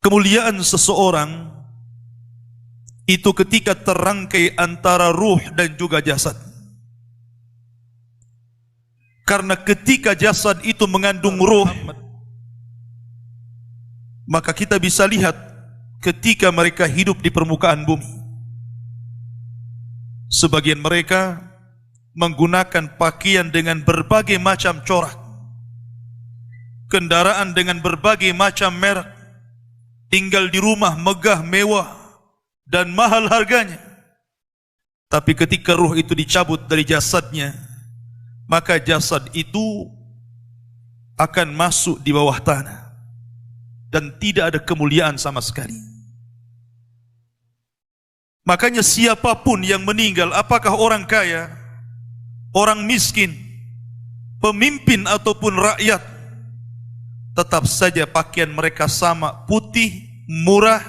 Kemuliaan seseorang itu ketika terangkai antara ruh dan juga jasad. Karena ketika jasad itu mengandung ruh, maka kita bisa lihat ketika mereka hidup di permukaan bumi. Sebagian mereka menggunakan pakaian dengan berbagai macam corak, kendaraan dengan berbagai macam merek, tinggal di rumah megah mewah dan mahal harganya. Tapi ketika ruh itu dicabut dari jasadnya, maka jasad itu akan masuk di bawah tanah dan tidak ada kemuliaan sama sekali. Makanya siapapun yang meninggal, apakah orang kaya, orang miskin, pemimpin ataupun rakyat, tetap saja pakaian mereka sama, putih, murah,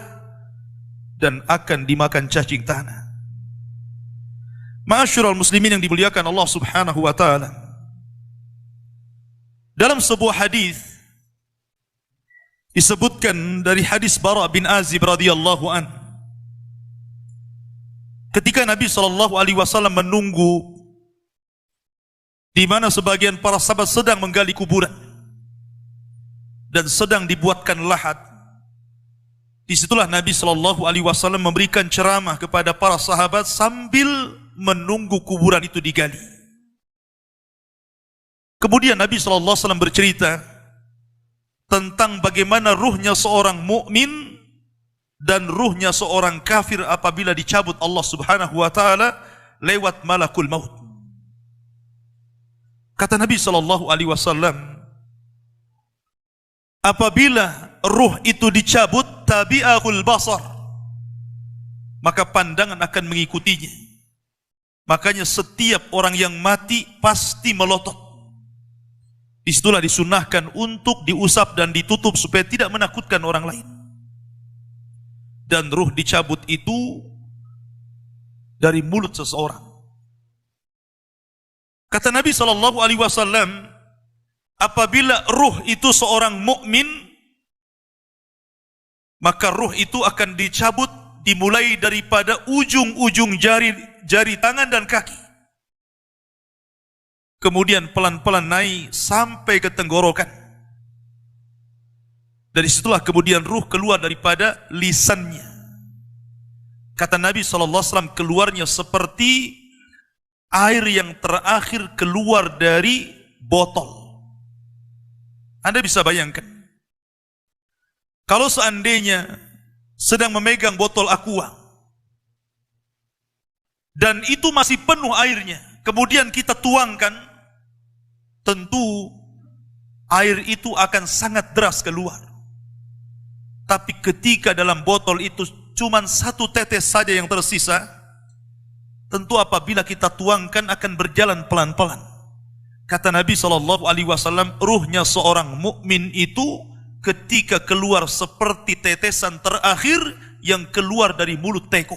dan akan dimakan cacing tanah. Ma'asyiral muslimin yang dimuliakan Allah Subhanahu wa taala. Dalam sebuah hadis disebutkan dari hadis Bara bin Azib radhiyallahu an, ketika Nabi sallallahu alaihi wasallam menunggu di mana sebagian para sahabat sedang menggali kuburan dan sedang dibuatkan lahat, disitulah Nabi sallallahu alaihi wasallam memberikan ceramah kepada para sahabat sambil menunggu kuburan itu digali. Kemudian Nabi sallallahu alaihi wasallam bercerita tentang bagaimana ruhnya seorang mukmin dan ruhnya seorang kafir apabila dicabut Allah Subhanahu wa taala lewat malakul maut. Kata Nabi sallallahu alaihi wasallam, apabila ruh itu dicabut, tabi'ahul basar, maka pandangan akan mengikutinya. Makanya setiap orang yang mati pasti melotot. Disitulah disunahkan untuk diusap dan ditutup supaya tidak menakutkan orang lain. Dan ruh dicabut itu dari mulut seseorang. Kata Nabi SAW, apabila ruh itu seorang mukmin, maka ruh itu akan dicabut dimulai daripada ujung-ujung jari tangan dan kaki. Kemudian pelan-pelan naik sampai ke tenggorokan. Dari situlah kemudian ruh keluar daripada lisannya. Kata Nabi SAW, keluarnya seperti air yang terakhir keluar dari botol. Anda bisa bayangkan, kalau seandainya sedang memegang botol aqua dan itu masih penuh airnya, kemudian kita tuangkan, tentu air itu akan sangat deras keluar. Tapi ketika dalam botol itu cuma satu tetes saja yang tersisa, tentu apabila kita tuangkan akan berjalan pelan-pelan. Kata Nabi SAW, ruhnya seorang mukmin itu ketika keluar seperti tetesan terakhir yang keluar dari mulut teko.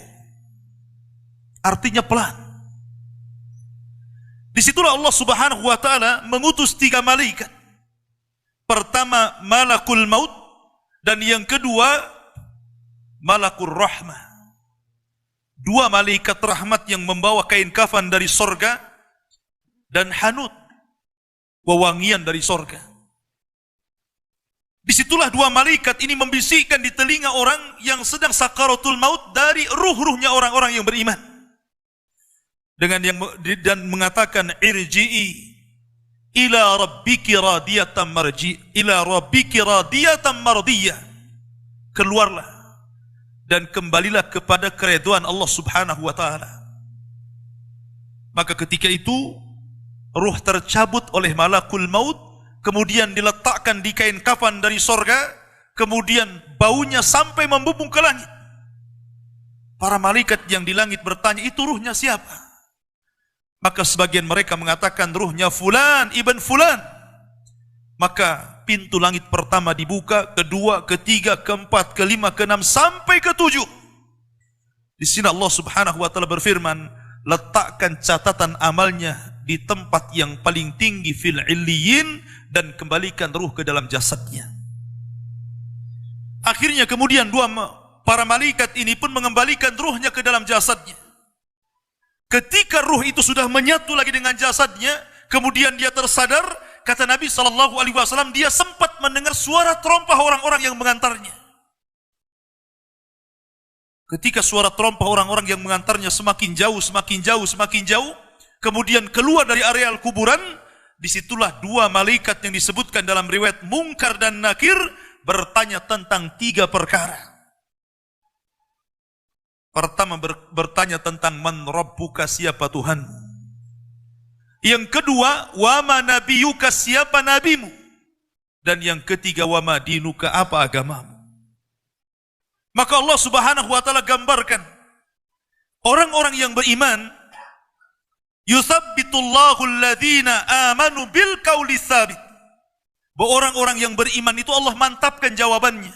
Artinya pelan. Disitulah Allah Subhanahu wa taala mengutus 3 malaikat. Pertama malakul maut, dan yang kedua malakul rahmah. 2 malaikat rahmat yang membawa kain kafan dari sorga dan hanut, wewangian dari sorga. Disitulah 2 malaikat ini membisikkan di telinga orang yang sedang sakaratul maut dari ruh-ruhnya orang-orang yang beriman. Dan mengatakan, irji'i ila rabbiki radiyatan mardiyah. Keluarlah dan kembalilah kepada keridhaan Allah Subhanahu wa taala. Maka ketika itu ruh tercabut oleh malakul maut, kemudian diletakkan di kain kafan dari sorga, kemudian baunya sampai membumbung ke langit. Para malaikat yang di langit bertanya, itu ruhnya siapa? Maka sebagian mereka mengatakan, ruhnya fulan ibn fulan. Maka pintu langit pertama dibuka, kedua, ketiga, keempat, kelima, keenam, sampai ke-7. Di sini Allah Subhanahu wa taala berfirman, letakkan catatan amalnya di tempat yang paling tinggi fil illiyin, dan kembalikan ruh ke dalam jasadnya. Akhirnya kemudian para malaikat ini pun mengembalikan ruhnya ke dalam jasadnya. Ketika ruh itu sudah menyatu lagi dengan jasadnya, kemudian dia tersadar, kata Nabi SAW, dia sempat mendengar suara terompah orang-orang yang mengantarnya. Ketika suara terompah orang-orang yang mengantarnya semakin jauh, kemudian keluar dari areal kuburan, disitulah dua malaikat yang disebutkan dalam riwayat Munkar dan Nakir bertanya tentang 3 perkara. Pertama bertanya tentang man rabbuka, siapa Tuhanmu. Yang kedua, wa ma nabiyuka, siapa nabimu. Dan yang ketiga, wa ma dinuka, apa agamamu. Maka Allah Subhanahu wa taala gambarkan orang-orang yang beriman, yuthabbitullahu alladhina amanu bil qauli tsabit. Bahwa orang-orang yang beriman itu Allah mantapkan jawabannya.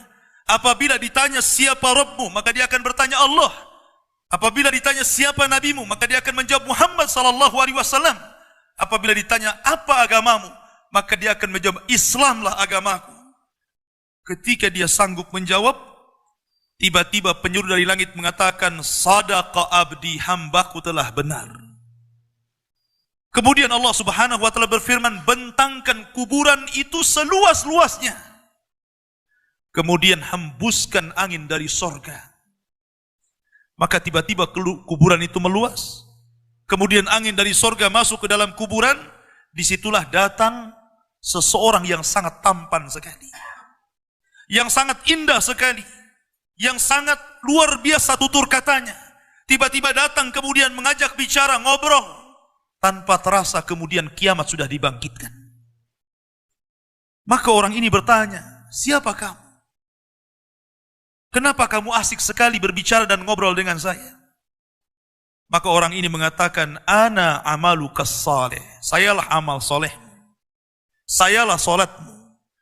Apabila ditanya siapa Rabbmu, maka dia akan bertanya Allah. Apabila ditanya siapa nabimu, maka dia akan menjawab Muhammad sallallahu alaihi wasallam. Apabila ditanya apa agamamu, maka dia akan menjawab Islamlah agamaku. Ketika dia sanggup menjawab, tiba-tiba penyuruh dari langit mengatakan, sadaqa abdi, hambaku telah benar. Kemudian Allah Subhanahu wa taala berfirman, bentangkan kuburan itu seluas-luasnya. Kemudian hembuskan angin dari sorga. Maka tiba-tiba kuburan itu meluas. Kemudian angin dari sorga masuk ke dalam kuburan. Disitulah datang seseorang yang sangat tampan sekali, yang sangat indah sekali, yang sangat luar biasa tutur katanya. Tiba-tiba datang kemudian mengajak bicara, ngobrol. Tanpa terasa kemudian kiamat sudah dibangkitkan. Maka orang ini bertanya, siapa kamu? Kenapa kamu asik sekali berbicara dan ngobrol dengan saya? Maka orang ini mengatakan, ana amalukas saleh. Sayalah amal solehmu. Sayalah solatmu.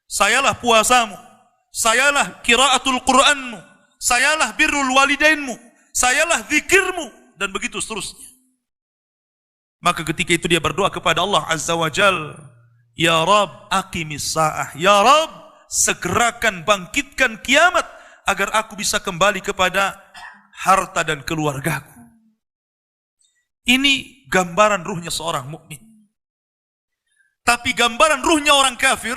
Sayalah puasamu. Sayalah kiraatul Qur'anmu. Sayalah birrul walidainmu. Sayalah zikirmu. Dan begitu seterusnya. Maka ketika itu dia berdoa kepada Allah Azza wa Jal, ya Rabb aqimis sa'ah, ya Rabb segerakan bangkitkan kiamat agar aku bisa kembali kepada harta dan keluargaku. Ini gambaran ruhnya seorang mukmin. Tapi gambaran ruhnya orang kafir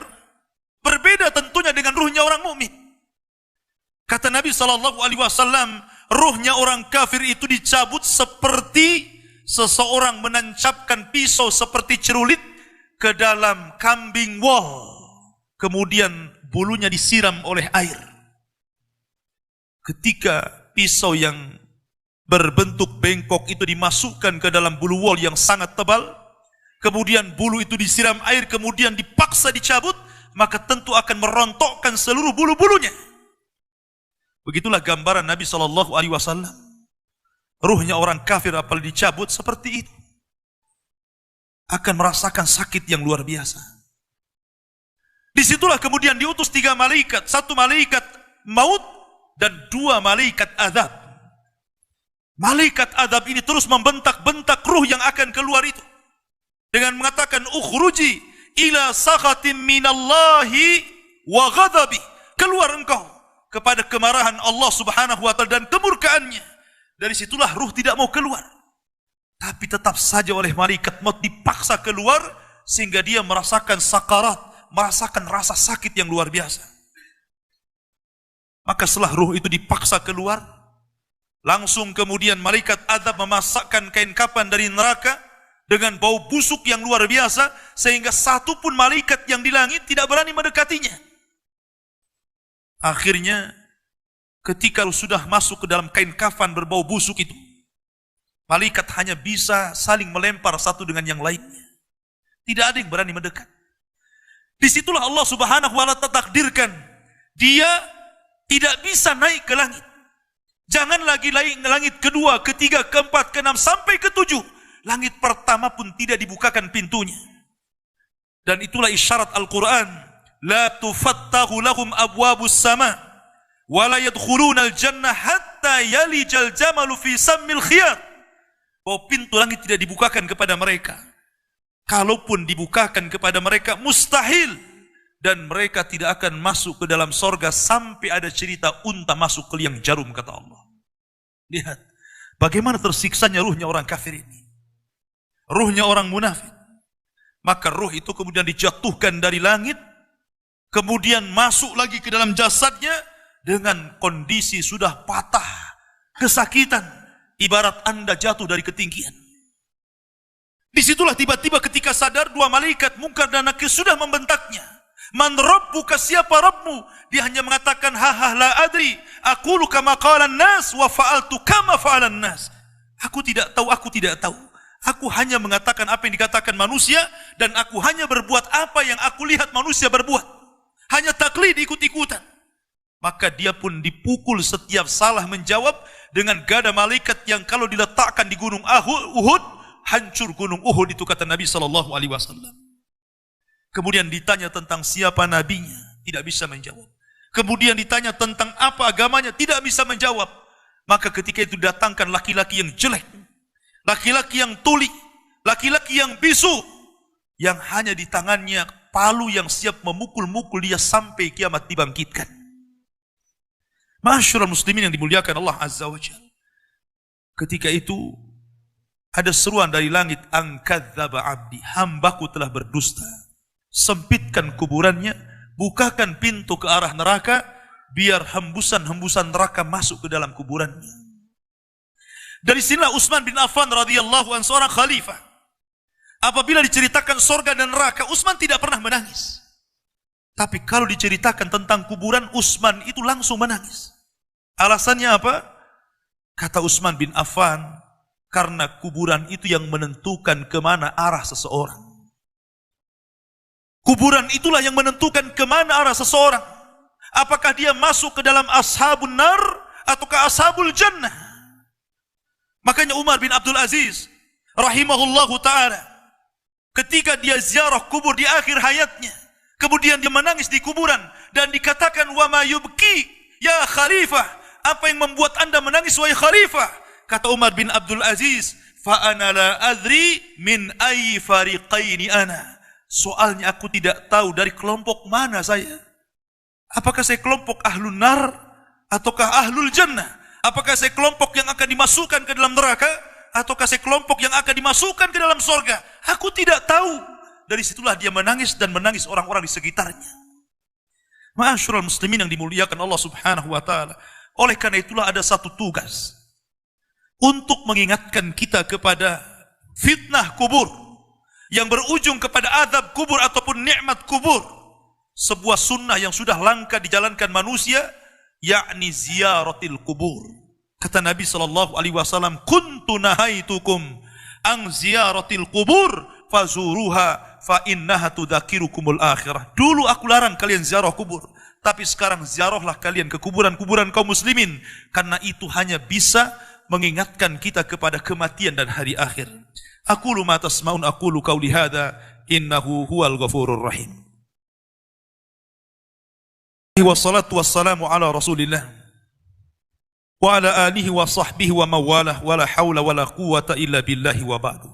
berbeda tentunya dengan ruhnya orang mukmin. Kata Nabi SAW, ruhnya orang kafir itu dicabut seperti seseorang menancapkan pisau seperti cerulit ke dalam kambing wol. Kemudian bulunya disiram oleh air. Ketika pisau yang berbentuk bengkok itu dimasukkan ke dalam bulu wol yang sangat tebal, kemudian bulu itu disiram air, kemudian dipaksa dicabut, maka tentu akan merontokkan seluruh bulu-bulunya. Begitulah gambaran Nabi SAW. Ruhnya orang kafir apabila dicabut seperti itu, akan merasakan sakit yang luar biasa. Disitulah kemudian diutus 3 malaikat, 1 malaikat maut dan 2 malaikat azab. Malaikat azab ini terus membentak-bentak ruh yang akan keluar itu dengan mengatakan, ukhruji ila sakhatim minallahi wa ghadabi. Keluar engkau kepada kemarahan Allah Subhanahu wa taala dan kemurkaannya. Dari situlah ruh tidak mau keluar. Tapi tetap saja oleh malaikat maut dipaksa keluar sehingga dia merasakan sakarat, merasakan rasa sakit yang luar biasa. Maka setelah ruh itu dipaksa keluar, langsung kemudian malaikat azab memasakkan kain kafan dari neraka dengan bau busuk yang luar biasa sehingga satu pun malaikat yang di langit tidak berani mendekatinya. Akhirnya ketika sudah masuk ke dalam kain kafan berbau busuk itu, malaikat hanya bisa saling melempar satu dengan yang lainnya. Tidak ada yang berani mendekat. Disitulah Allah Subhanahu wa taala takdirkan dia tidak bisa naik ke langit. Jangan lagi langit kedua, ketiga, keempat, keenam sampai ketujuh. Langit pertama pun tidak dibukakan pintunya. Dan itulah isyarat Al-Quran. La tufattahu lahum abwabus sama. Wala yadkhuluna al-jannah hatta yalijal jamalu fi sammil khiyat. Bahwa pintu langit tidak dibukakan kepada mereka. Kalaupun dibukakan kepada mereka, mustahil dan mereka tidak akan masuk ke dalam sorga sampai ada cerita unta masuk ke liang jarum, kata Allah. Lihat bagaimana tersiksanya ruhnya orang kafir ini, ruhnya orang munafik. Maka ruh itu kemudian dijatuhkan dari langit, kemudian masuk lagi ke dalam jasadnya dengan kondisi sudah patah, kesakitan, ibarat Anda jatuh dari ketinggian. Disitulah tiba-tiba ketika sadar, dua malaikat Munkar dan Nakir sudah membentaknya. Man rabbuka, siapa Rabbmu? Dia hanya mengatakan ha la adri, aqulu kama qala an-nas wa fa'altu kama fa'ala an-nas. Aku tidak tahu, aku tidak tahu. Aku hanya mengatakan apa yang dikatakan manusia, dan aku hanya berbuat apa yang aku lihat manusia berbuat. Hanya taklid, ikut-ikutan. Maka dia pun dipukul setiap salah menjawab dengan gada malaikat yang kalau diletakkan di gunung Uhud, hancur gunung Uhud itu, kata Nabi SAW. Kemudian ditanya tentang siapa nabinya, tidak bisa menjawab. Kemudian ditanya tentang apa agamanya, tidak bisa menjawab. Maka ketika itu datangkan laki-laki yang jelek, laki-laki yang tuli, laki-laki yang bisu, yang hanya di tangannya palu yang siap memukul-mukul dia sampai kiamat dibangkitkan. Ma'asyiral muslimin yang dimuliakan Allah Azza wa Jalla. Ketika itu ada seruan dari langit, angkadzaba abdi, hambaku telah berdusta. Sempitkan kuburannya, bukakan pintu ke arah neraka, biar hembusan-hembusan neraka masuk ke dalam kuburannya. Dari sinilah Utsman bin Affan radhiyallahu anhu, seorang khalifah, apabila diceritakan sorga dan neraka, Utsman tidak pernah menangis. Tapi kalau diceritakan tentang kuburan, Utsman itu langsung menangis. Alasannya apa? Kata Utsman bin Affan, karena kuburan itu yang menentukan kemana arah seseorang. Kuburan itulah yang menentukan kemana arah seseorang. Apakah dia masuk ke dalam ashabun nar ataukah ashabul jannah. Makanya Umar bin Abdul Aziz rahimahullahu ta'ala, ketika dia ziarah kubur di akhir hayatnya, kemudian dia menangis di kuburan dan dikatakan, wa ma yubki ya khalifah, apa yang membuat anda menangis wahai khalifah? Kata Umar bin Abdul Aziz, fa ana la adri min ayyi fariqaini ana. Soalnya aku tidak tahu dari kelompok mana saya. Apakah saya kelompok ahlun nar ataukah ahlul jannah? Apakah saya kelompok yang akan dimasukkan ke dalam neraka ataukah saya kelompok yang akan dimasukkan ke dalam sorga? Aku tidak tahu. Dari situlah dia menangis dan menangis orang-orang di sekitarnya. Ma'asyiral muslimin yang dimuliakan Allah Subhanahu wa taala. Oleh karena itulah ada satu tugas untuk mengingatkan kita kepada fitnah kubur yang berujung kepada azab kubur ataupun nikmat kubur. Sebuah sunnah yang sudah langka dijalankan manusia, yakni ziyaratil kubur. Kata Nabi SAW, kuntu nahaitukum ang ziyaratil kubur fazuruha fa innaha tudzakirukumul akhirah. Dulu aku larang kalian ziarah kubur, tapi sekarang ziarahlah kalian ke kuburan-kuburan kaum muslimin, karena itu hanya bisa mengingatkan kita kepada kematian dan hari akhir. Aqulu ma tasma'un, aqulu qawli hadza, innahu huwal ghafurur rahim. Wassalatu wassalamu ala Rasulillah wa ala alihi wa sahbihi wa mawalah, wa la haula wa la quwwata illa billahi wa ba'du.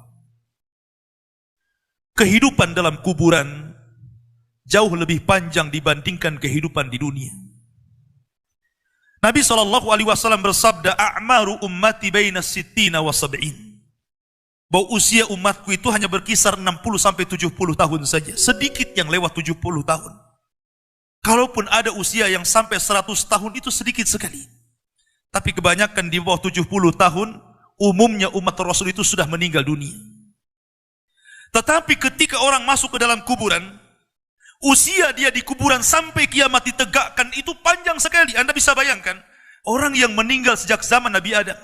Kehidupan dalam kuburan jauh lebih panjang dibandingkan kehidupan di dunia. Nabi SAW bersabda, a'maru ummati baina sittina wa sab'in. Bahwa usia umatku itu hanya berkisar 60 sampai 70 tahun saja. Sedikit yang lewat 70 tahun. Kalaupun ada usia yang sampai 100 tahun itu sedikit sekali. Tapi kebanyakan di bawah 70 tahun, umumnya umat Rasul itu sudah meninggal dunia. Tetapi ketika orang masuk ke dalam kuburan, usia dia di kuburan sampai kiamat ditegakkan itu panjang sekali. Anda bisa bayangkan, orang yang meninggal sejak zaman Nabi Adam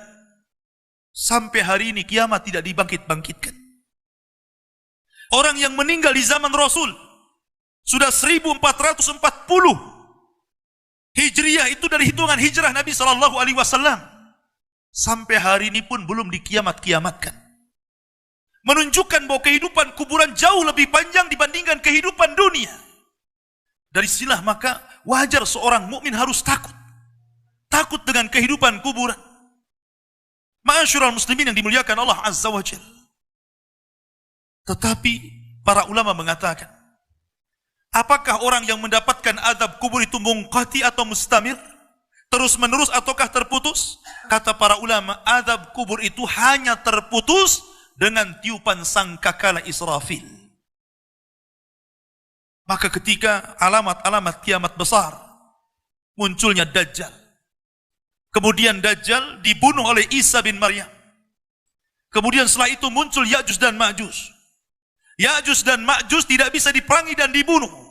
sampai hari ini kiamat tidak dibangkit-bangkitkan. Orang yang meninggal di zaman Rasul sudah 1440 Hijriah, itu dari hitungan hijrah Nabi SAW, sampai hari ini pun belum dikiamat-kiamatkan. Menunjukkan bahwa kehidupan kuburan jauh lebih panjang dibandingkan kehidupan dunia. Dari sinilah maka wajar seorang mukmin harus takut. Takut dengan kehidupan kuburan. Ma'asyiral muslimin yang dimuliakan Allah Azza wa Jalla. Tetapi para ulama mengatakan, Apakah orang yang mendapatkan azab kubur itu munqati atau mustamir? Terus menerus ataukah terputus? Kata para ulama, azab kubur itu hanya terputus dengan tiupan sangkakala Israfil. Maka ketika alamat-alamat kiamat besar, munculnya Dajjal. Kemudian Dajjal dibunuh oleh Isa bin Maryam. Kemudian setelah itu muncul Ya'juj dan Ma'juj. Ya'juj dan Ma'juj tidak bisa diperangi dan dibunuh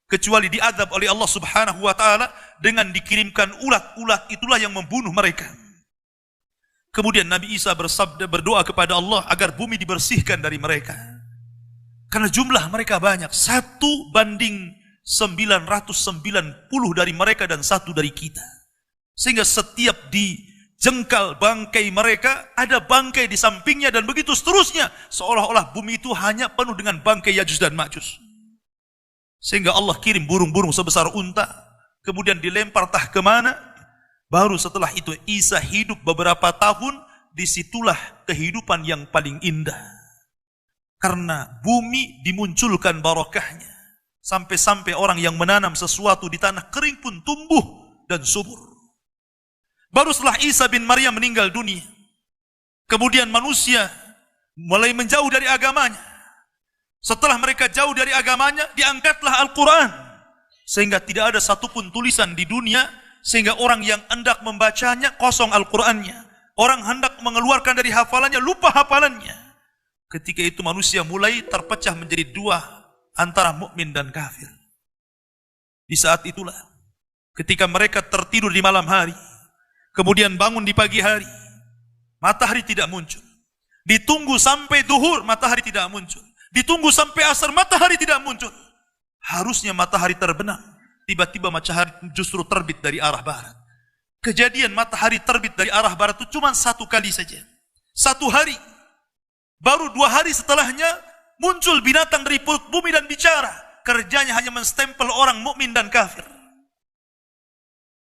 kecuali diazab oleh Allah Subhanahu wa taala dengan dikirimkan ulat-ulat, itulah yang membunuh mereka. Kemudian Nabi Isa berdoa kepada Allah agar bumi dibersihkan dari mereka. Karena jumlah mereka banyak, 1:990 dari mereka dan 1 dari kita. Sehingga setiap dijengkal bangkai mereka, ada bangkai di sampingnya dan begitu seterusnya. Seolah-olah bumi itu hanya penuh dengan bangkai Ya'juj dan Ma'juj. Sehingga Allah kirim burung-burung sebesar unta, kemudian dilempar entah kemana. Baru setelah itu Isa hidup beberapa tahun, disitulah kehidupan yang paling indah. Karena bumi dimunculkan barokahnya. Sampai-sampai orang yang menanam sesuatu di tanah kering pun tumbuh dan subur. Baru setelah Isa bin Maryam meninggal dunia, kemudian manusia mulai menjauh dari agamanya. Setelah mereka jauh dari agamanya, diangkatlah Al-Quran. Sehingga tidak ada satupun tulisan di dunia, sehingga orang yang hendak membacanya kosong Al-Qurannya. Orang hendak mengeluarkan dari hafalannya, lupa hafalannya. Ketika itu manusia mulai terpecah menjadi dua, antara mukmin dan kafir. Di saat itulah, ketika mereka tertidur di malam hari, kemudian bangun di pagi hari, matahari tidak muncul. Ditunggu sampai duhur, matahari tidak muncul. Ditunggu sampai asar, matahari tidak muncul. Harusnya matahari terbenam, tiba-tiba matahari justru terbit dari arah barat. Kejadian matahari terbit dari arah barat itu cuma 1 kali saja. 1 hari. Baru 2 hari setelahnya muncul binatang dari perut bumi dan bicara. Kerjanya hanya menstempel orang mukmin dan kafir.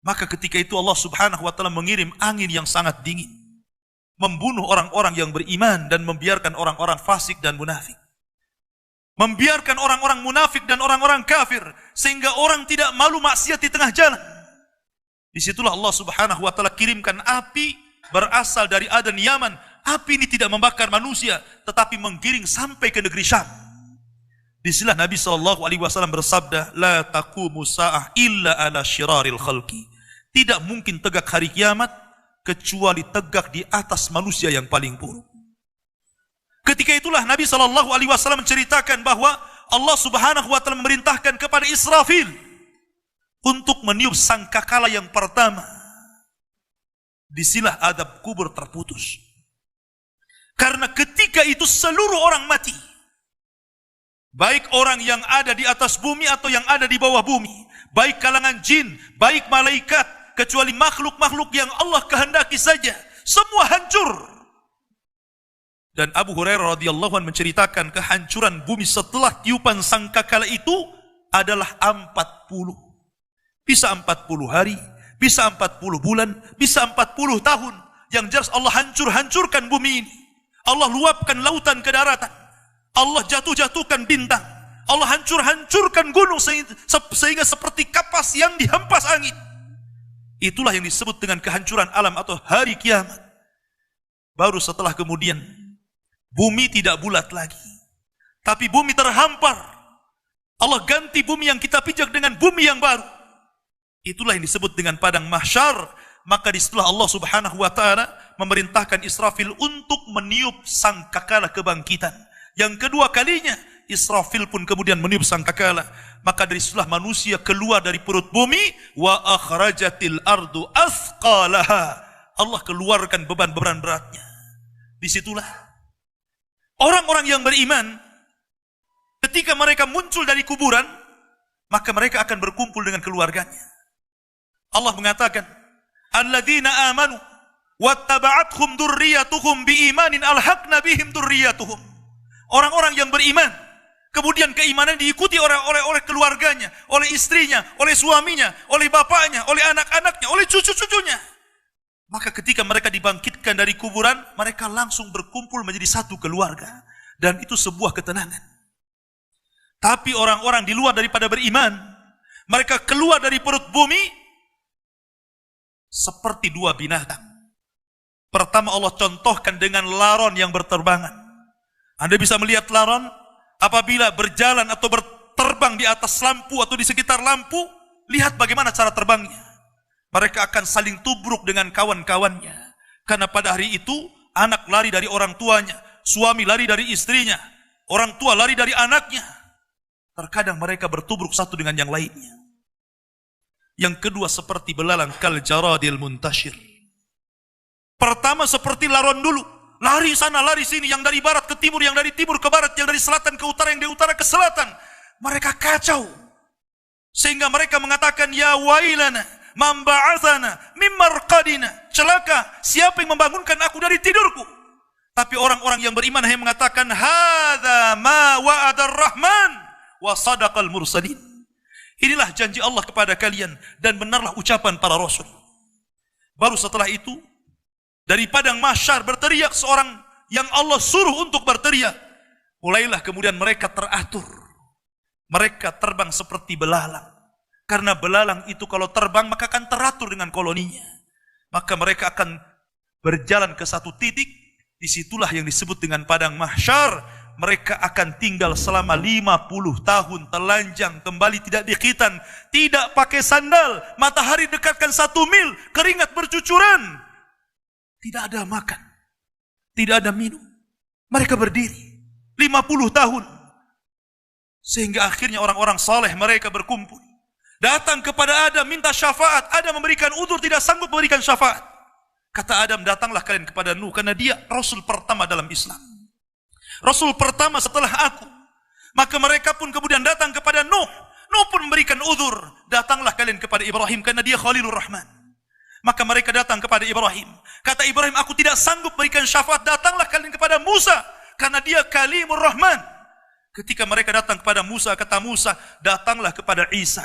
Maka ketika itu Allah Subhanahu wa taala mengirim angin yang sangat dingin, membunuh orang-orang yang beriman dan membiarkan orang-orang fasik dan munafik. Membiarkan orang-orang munafik dan orang-orang kafir sehingga orang tidak malu maksiat di tengah jalan. Disitulah Allah Subhanahu wa taala kirimkan api berasal dari Aden Yaman. Api ini tidak membakar manusia tetapi menggiring sampai ke negeri Syam. Disitulah Nabi sallallahu alaihi wasallam bersabda, "La taqumu sa'ah illa ala syiraril khalqi." Tidak mungkin tegak hari kiamat kecuali tegak di atas manusia yang paling buruk. Ketika itulah Nabi sallallahu alaihi wasallam menceritakan bahwa Allah Subhanahu wa taala memerintahkan kepada Israfil untuk meniup sangkakala yang pertama. Disinilah adab kubur terputus. Karena ketika itu seluruh orang mati. Baik orang yang ada di atas bumi atau yang ada di bawah bumi, baik kalangan jin, baik malaikat, kecuali makhluk-makhluk yang Allah kehendaki saja, semua hancur. Dan Abu Hurairah radhiyallahu anhu menceritakan kehancuran bumi setelah tiupan sangkakala itu adalah 40. Bisa 40 hari, bisa 40 bulan, bisa 40 tahun. Yang jelas Allah hancurkan bumi ini. Allah luapkan lautan ke daratan. Allah jatuhkan bintang. Allah hancurkan gunung sehingga seperti kapas yang dihempas angin. Itulah yang disebut dengan kehancuran alam atau hari kiamat. Baru setelah kemudian bumi tidak bulat lagi, tapi bumi terhampar. Allah ganti bumi yang kita pijak dengan bumi yang baru. Itulah yang disebut dengan padang mahsyar. Maka disitulah Allah Subhanahu wa taala memerintahkan Israfil untuk meniup sangkakala kebangkitan. Yang kedua kalinya Israfil pun kemudian meniup sangkakala. Maka dari situlah manusia keluar dari perut bumi. Wa akhrajatil ardu athqalaha. Allah keluarkan beban-beban beratnya. Disitulah orang-orang yang beriman, ketika mereka muncul dari kuburan, maka mereka akan berkumpul dengan keluarganya. Allah mengatakan, alladzina amanu wattaba'athum dzurriyyatuhum biimanin alhaqna bihim dzurriyyatuhum. Orang-orang yang beriman, kemudian keimanan diikuti oleh keluarganya, oleh istrinya, oleh suaminya, oleh bapaknya, oleh anak-anaknya, oleh cucu-cucunya. Maka ketika mereka dibangkitkan dari kuburan, mereka langsung berkumpul menjadi satu keluarga. Dan itu sebuah ketenangan. Tapi orang-orang di luar daripada beriman, mereka keluar dari perut bumi seperti dua binatang. Pertama Allah contohkan dengan laron yang berterbangan. Anda bisa melihat laron apabila berjalan atau berterbang di atas lampu atau di sekitar lampu, lihat bagaimana cara terbangnya. Mereka akan saling tubruk dengan kawan-kawannya. Karena pada hari itu, anak lari dari orang tuanya, suami lari dari istrinya, orang tua lari dari anaknya. Terkadang mereka bertubruk satu dengan yang lainnya. Yang kedua seperti belalang kal jaradil muntashir. Pertama seperti laron dulu, lari sana lari sini, yang dari barat ke timur, yang dari timur ke barat, yang dari selatan ke utara, yang dari utara ke selatan. Mereka kacau. Sehingga mereka mengatakan ya wailana man ba'athana mim marqadina. Celaka, siapa yang membangunkan aku dari tidurku? Tapi orang-orang yang beriman hanya mengatakan hadza ma wa'adar rahman wa sadaqal mursalin. Inilah janji Allah kepada kalian dan benarlah ucapan para rasul. Baru setelah itu dari padang mahsyar berteriak seorang yang Allah suruh untuk berteriak. Mulailah kemudian mereka teratur. Mereka terbang seperti belalang. Karena belalang itu kalau terbang maka akan teratur dengan koloninya. Maka mereka akan berjalan ke satu titik. Disitulah yang disebut dengan padang mahsyar. Mereka akan tinggal selama 50 tahun telanjang, kembali tidak dikhitan, tidak pakai sandal, matahari dekatkan 1 mil, keringat bercucuran. Tidak ada makan, tidak ada minum. Mereka berdiri 50 tahun. Sehingga akhirnya orang-orang saleh mereka berkumpul. Datang kepada Adam minta syafaat. Adam memberikan udzur, tidak sanggup memberikan syafaat. Kata Adam, datanglah kalian kepada Nuh, karena dia rasul pertama dalam Islam. Rasul pertama setelah aku. Maka mereka pun kemudian datang kepada Nuh. Nuh pun memberikan udzur. Datanglah kalian kepada Ibrahim karena dia Khalilur Rahman. Maka mereka datang kepada Ibrahim. Kata Ibrahim, aku tidak sanggup memberikan syafaat. Datanglah kalian kepada Musa karena dia Kalimur Rahman. Ketika mereka datang kepada Musa, kata Musa, datanglah kepada Isa.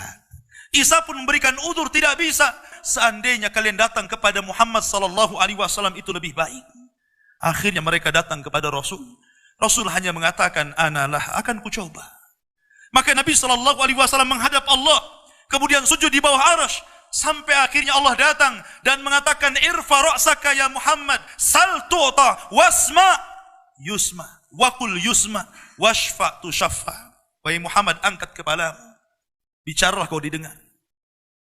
Isa pun memberikan udzur, tidak bisa. Seandainya kalian datang kepada Muhammad sallallahu alaihi wasallam itu lebih baik. Akhirnya mereka datang kepada Rasul. Rasul hanya mengatakan, analah, akan kucoba. Maka Nabi SAW menghadap Allah, kemudian sujud di bawah arasy, sampai akhirnya Allah datang dan mengatakan, irfa ra'saka ya Muhammad, sal tu'ta, wasma yusma, wakul yusma, washfa tushaffa. Wahai Muhammad, angkat kepalamu, bicaralah kau didengar.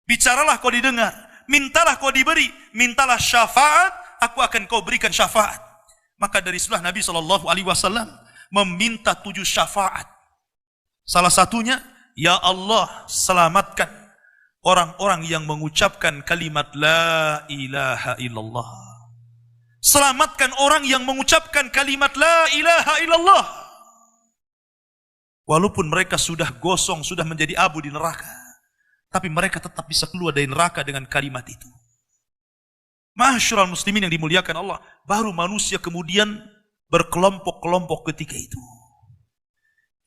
Bicaralah kau didengar, mintalah kau diberi, mintalah syafaat, aku akan kau berikan syafaat. Maka dari situlah Nabi SAW meminta 7 syafaat. Salah satunya, ya Allah selamatkan orang-orang yang mengucapkan kalimat la ilaha illallah. Selamatkan orang yang mengucapkan kalimat la ilaha illallah. Walaupun mereka sudah gosong, sudah menjadi abu di neraka, tapi mereka tetap bisa keluar dari neraka dengan kalimat itu. Ma'asyiral muslimin yang dimuliakan Allah, baru manusia kemudian berkelompok-kelompok ketika itu.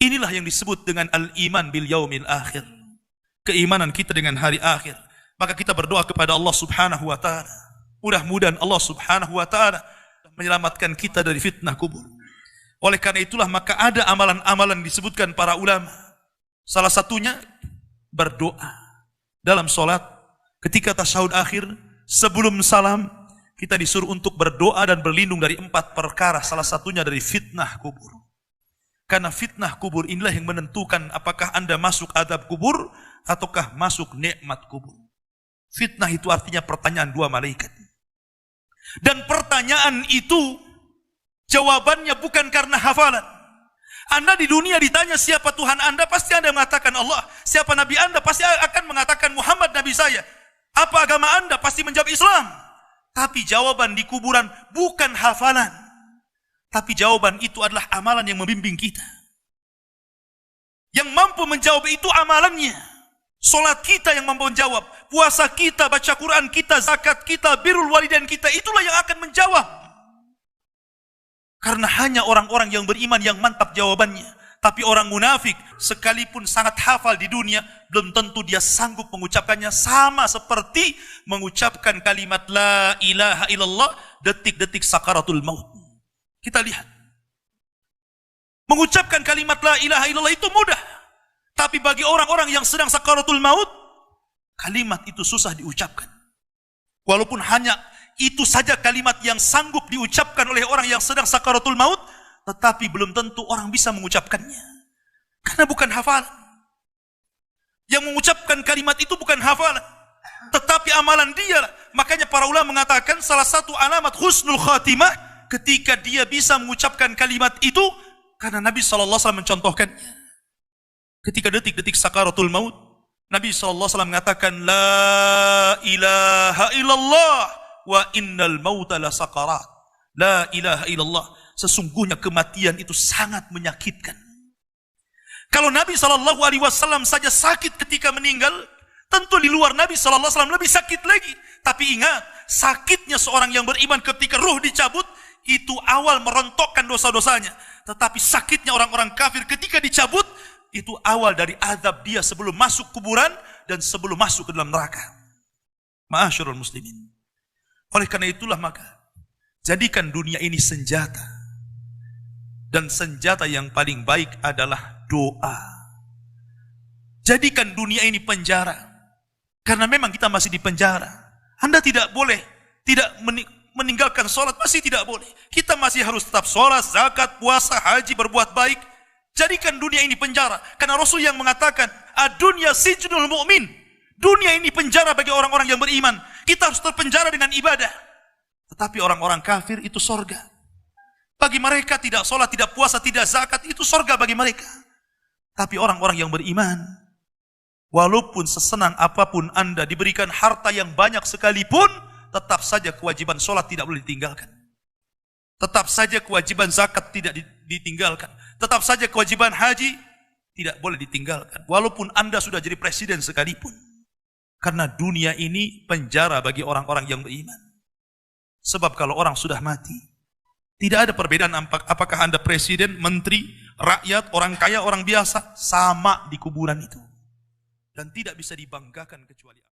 Inilah yang disebut dengan al-iman bil yaumil akhir. Keimanan kita dengan hari akhir. Maka kita berdoa kepada Allah Subhanahu wa taala. Mudah-mudahan Allah Subhanahu wa taala menyelamatkan kita dari fitnah kubur. Oleh karena itulah maka ada amalan-amalan disebutkan para ulama. Salah satunya berdoa dalam salat ketika tasyahud akhir. Sebelum salam, kita disuruh untuk berdoa dan berlindung dari 4 perkara. Salah satunya dari fitnah kubur. Karena fitnah kubur inilah yang menentukan apakah Anda masuk adab kubur ataukah masuk nikmat kubur. Fitnah itu artinya pertanyaan 2 malaikat. Dan pertanyaan itu jawabannya bukan karena hafalan. Anda di dunia ditanya siapa Tuhan Anda, pasti Anda mengatakan Allah. Siapa Nabi Anda, pasti akan mengatakan Muhammad Nabi saya. Apa agama Anda? Pasti menjawab Islam. Tapi jawaban di kuburan bukan hafalan. Tapi jawaban itu adalah amalan yang membimbing kita. Yang mampu menjawab itu amalannya. Salat kita yang mampu menjawab. Puasa kita, baca Quran kita, zakat kita, birrul walidain kita. Itulah yang akan menjawab. Karena hanya orang-orang yang beriman yang mantap jawabannya. Tapi orang munafik sekalipun sangat hafal di dunia, belum tentu dia sanggup mengucapkannya, sama seperti mengucapkan kalimat la ilaha illallah detik-detik sakaratul maut. Kita lihat. Mengucapkan kalimat la ilaha illallah itu mudah. Tapi bagi orang-orang yang sedang sakaratul maut, kalimat itu susah diucapkan. Walaupun hanya itu saja kalimat yang sanggup diucapkan oleh orang yang sedang sakaratul maut, tetapi belum tentu orang bisa mengucapkannya. Karena bukan hafalan. Yang mengucapkan kalimat itu bukan hafalan, tetapi amalan dia. Makanya para ulama mengatakan salah satu alamat husnul khatimah ketika dia bisa mengucapkan kalimat itu, karena Nabi SAW mencontohkannya. Ketika detik-detik sakaratul maut, Nabi SAW mengatakan, La ilaha illallah wa innal mauta la sakarat. La ilaha illallah. Sesungguhnya kematian itu sangat menyakitkan. Kalau Nabi SAW saja sakit ketika meninggal, tentu di luar Nabi SAW lebih sakit lagi. Tapi ingat, sakitnya seorang yang beriman ketika ruh dicabut, itu awal merontokkan dosa-dosanya. Tetapi sakitnya orang-orang kafir ketika dicabut, itu awal dari azab dia sebelum masuk kuburan dan sebelum masuk ke dalam neraka. Ma'asyarul muslimin. Oleh karena itulah maka, jadikan dunia ini senjata. Dan senjata yang paling baik adalah doa. Jadikan dunia ini penjara. Karena memang kita masih di penjara. Anda tidak boleh tidak meninggalkan sholat, masih tidak boleh. Kita masih harus tetap sholat, zakat, puasa, haji, berbuat baik. Jadikan dunia ini penjara. Karena Rasul yang mengatakan, ad-dunya sijnul mu'min. Dunia ini penjara bagi orang-orang yang beriman. Kita harus terpenjara dengan ibadah. Tetapi orang-orang kafir itu sorga. Bagi mereka tidak sholat, tidak puasa, tidak zakat, itu sorga bagi mereka. Tapi orang-orang yang beriman, walaupun sesenang apapun Anda diberikan harta yang banyak sekalipun, tetap saja kewajiban sholat tidak boleh ditinggalkan. Tetap saja kewajiban zakat tidak ditinggalkan. Tetap saja kewajiban haji tidak boleh ditinggalkan. Walaupun Anda sudah jadi presiden sekalipun. Karena dunia ini penjara bagi orang-orang yang beriman. Sebab kalau orang sudah mati, tidak ada perbedaan apakah Anda presiden, menteri, rakyat, orang kaya, orang biasa, sama di kuburan itu. Dan tidak bisa dibanggakan kecuali